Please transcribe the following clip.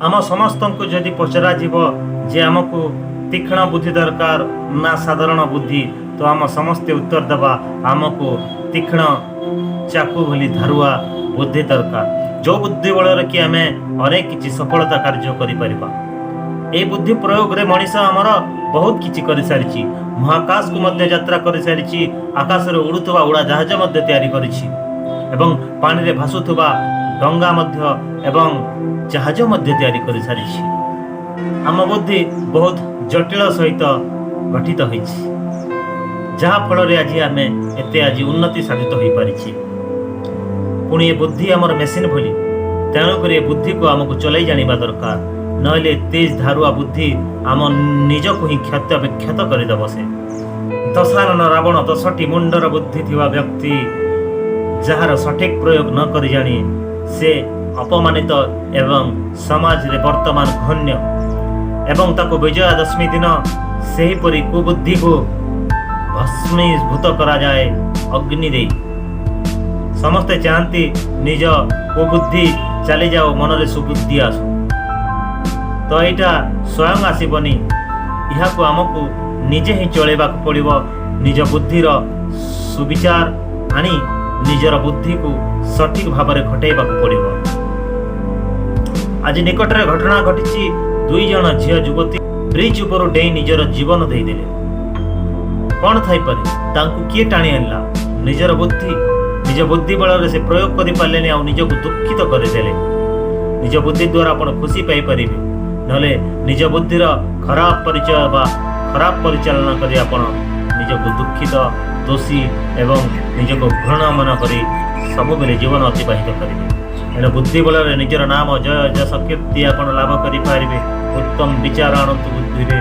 आम समस्त को जदि पचरा जे आमको तीक्ष्ण बुद्धि दरकार ना साधारण बुद्धि, तो आम समस्ते उत्तर देवा आमको तीक्ष्ण चाकू भली धारुआ बुद्धि दरकार, जो बुद्धि बल कि आम अनेक किसी सफलता कार्य करें। ये बुद्धि प्रयोग रे मनीष आमर बहुत किसी कर सारी, महाकाश को मध्य यात्रा कर सारी, आकाश रे उड़ुवा उड़ा जहाज मध्य तैयारी करिछि, एवं पानी रे भासुवा डंगा मध्य एवं जहाज मध्य तैयारी कर सारी। आम बुद्धि बहुत जटिल सहित गठित होइछि, जहा फल आज आम एते आज उन्नति साधित हो पारि। पुणी ये बुद्धि आमर मेसीन भली, तेणुक ये बुद्धि को आमको चलाई जानिबा दरकार, नहले तेज धारुआ बुद्धि आम निज को ही क्षत विक्षत करदेव। से दशानन रावण 10टी मुंडर बुद्धि थिवा व्यक्ति जार सठिक प्रयोग न कर जानी से अपमानित एवं समाज रे वर्तमान घन्य, एवं ताको विजयादशमी दिन सही परी कुबुद्धि को भस्मीभूत करा जाए अग्नि दे। समस्ते चाहती निज कुबुद्धि चली जाओ, मनरे सुबुद्धि आसु, तो यहाँ स्वयं आसबनी, यह आमको निजे ही चलैबा पड़िबो। निज बुद्धिर सुविचार आनी निजर बुद्धि को सठिक भाव में घटेबा पड़िबो। आज निकटरे घटना घटी, 2 जन झील युवती ब्रिज उपर डेई निजर जीवन देदेले। कौन थाई पारे, तांकु किए टाणी आनला? निजर बुद्धि। निज बुद्धि बल से प्रयोग कर पारे, निज को दुखित करदेले। निज बुद्धि द्वारा आप खुशी पाई पारे, नले निज बुद्धिर खराब परिचय बा खराब परिचालना करी आपण निज को दुखित दोषी एवं निज को घृण मन करी सब बेले जीवन अतिबाहित करेंगे। एण बुद्धि बल निजर नाम जय जस कीर्ति आपण लाभ करि पारिबे। उत्तम विचार आनंद बुद्धि रे